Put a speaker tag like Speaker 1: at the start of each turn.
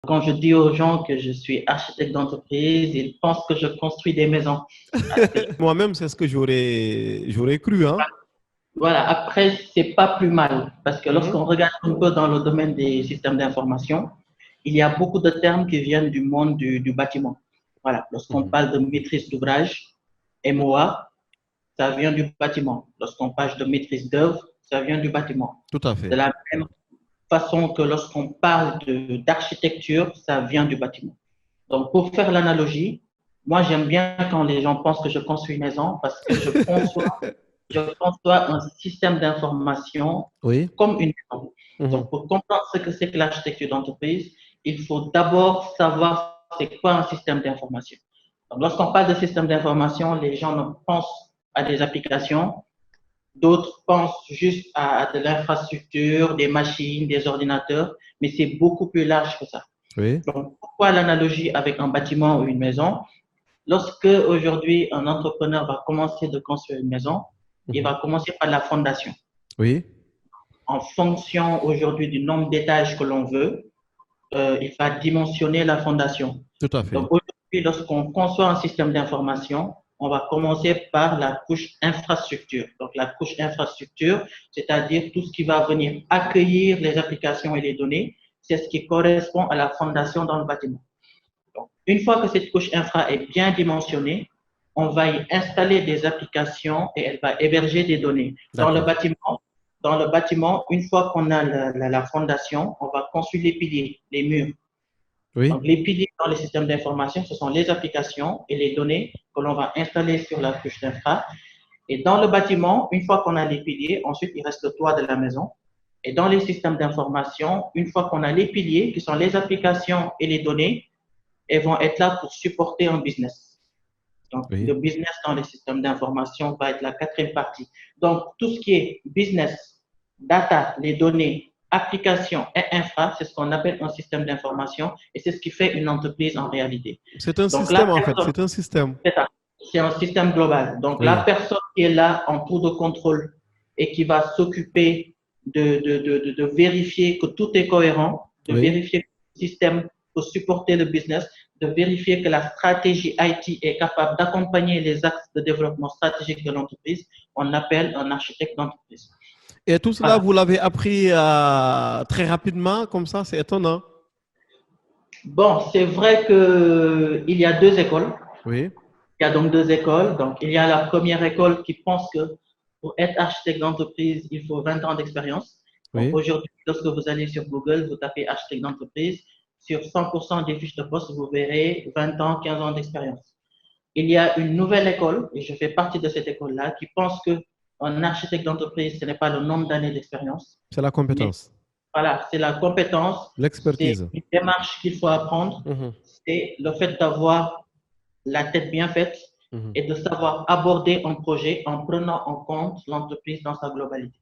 Speaker 1: Quand je dis aux gens que je suis architecte d'entreprise, ils pensent que je construis des maisons. Parce que
Speaker 2: Moi-même, c'est ce que j'aurais cru, hein.
Speaker 1: voilà, après, c'est pas plus mal. Parce que
Speaker 2: Mhm,
Speaker 1: lorsqu'on regarde un peu dans le domaine des systèmes d'information, il y a beaucoup de termes qui viennent du monde du bâtiment. Voilà, lorsqu'on
Speaker 2: mhm.
Speaker 1: parle de maîtrise d'ouvrage, MOA, ça vient du bâtiment. Lorsqu'on parle de maîtrise d'œuvre, ça vient du bâtiment.
Speaker 2: Tout à
Speaker 1: De
Speaker 2: fait.
Speaker 1: la même façon que lorsqu'on parle d'architecture, ça vient du bâtiment. Donc, pour faire l'analogie, moi, j'aime bien quand les gens pensent que je construis une maison parce que je conçois un système d'information
Speaker 2: Oui.
Speaker 1: comme une maison.
Speaker 2: Mhm.
Speaker 1: Donc, pour comprendre ce que c'est que l'architecture d'entreprise, il faut d'abord savoir c'est quoi un système d'information. Donc, lorsqu'on parle de système d'information, les gens ne pensent à des applications, d'autres pensent juste à de l'infrastructure, des machines, des ordinateurs, mais c'est beaucoup plus large que ça.
Speaker 2: Oui.
Speaker 1: Donc, pourquoi l'analogie avec un bâtiment ou une maison? Lorsque aujourd'hui un entrepreneur va commencer de construire une maison, il
Speaker 2: Mhm.
Speaker 1: va commencer par la fondation.
Speaker 2: Oui.
Speaker 1: En fonction aujourd'hui du nombre d'étages que l'on veut, il va dimensionner la fondation.
Speaker 2: Tout à
Speaker 1: Donc
Speaker 2: fait.
Speaker 1: aujourd'hui, lorsqu'on conçoit un système d'information, on va commencer par la couche infrastructure. Donc la couche infrastructure, c'est-à-dire tout ce qui va venir accueillir les applications et les données, c'est ce qui correspond à la fondation dans le bâtiment. Donc, une fois que cette couche infra est bien dimensionnée, on va y installer des applications et elle va héberger des données.
Speaker 2: D'accord.
Speaker 1: Dans le bâtiment, une fois qu'on a la fondation, on va construire les piliers, les murs.
Speaker 2: Oui.
Speaker 1: Donc, les piliers dans les systèmes d'information, ce sont les applications et les données que l'on va installer sur la couche d'infra. Et dans le bâtiment, une fois qu'on a les piliers, ensuite il reste le toit de la maison. Et dans les systèmes d'information, une fois qu'on a les piliers, qui sont les applications et les données, elles vont être là pour supporter un business. Donc,
Speaker 2: Oui.
Speaker 1: le business dans les systèmes d'information va être la quatrième partie. Donc, tout ce qui est business, data, les données, applications et infra, c'est ce qu'on appelle un système d'information et c'est ce qui fait une entreprise en réalité.
Speaker 2: C'est un
Speaker 1: Donc, la
Speaker 2: système, en fait.
Speaker 1: personne,
Speaker 2: C'est un système.
Speaker 1: c'est un système global. Donc, la
Speaker 2: Oui.
Speaker 1: personne qui est là en tour de contrôle et qui va s'occuper de vérifier que tout est cohérent, de
Speaker 2: Oui.
Speaker 1: vérifier que le système peut supporter le business, de vérifier que la stratégie IT est capable d'accompagner les axes de développement stratégique de l'entreprise, on appelle un architecte d'entreprise.
Speaker 2: Et tout cela,
Speaker 1: Voilà.
Speaker 2: vous l'avez appris très rapidement, comme ça, c'est étonnant.
Speaker 1: Bon, c'est vrai qu'il y a deux écoles.
Speaker 2: Oui.
Speaker 1: Il y a donc deux écoles. Donc, il y a la première école qui pense que pour être architecte d'entreprise, il faut 20 ans d'expérience. Donc,
Speaker 2: Oui.
Speaker 1: aujourd'hui, lorsque vous allez sur Google, vous tapez architecte d'entreprise, sur 100% des fiches de poste, vous verrez 20 ans, 15 ans d'expérience. Il y a une nouvelle école, et je fais partie de cette école-là, qui pense qu'un architecte d'entreprise, ce n'est pas le nombre d'années d'expérience,
Speaker 2: C'est la
Speaker 1: mais
Speaker 2: compétence,
Speaker 1: voilà, c'est la compétence, c'est
Speaker 2: l'expertise.
Speaker 1: une démarche qu'il faut apprendre,
Speaker 2: Mhm.
Speaker 1: c'est le fait d'avoir la tête bien faite
Speaker 2: Mhm.
Speaker 1: et de savoir aborder un projet en prenant en compte l'entreprise dans sa globalité.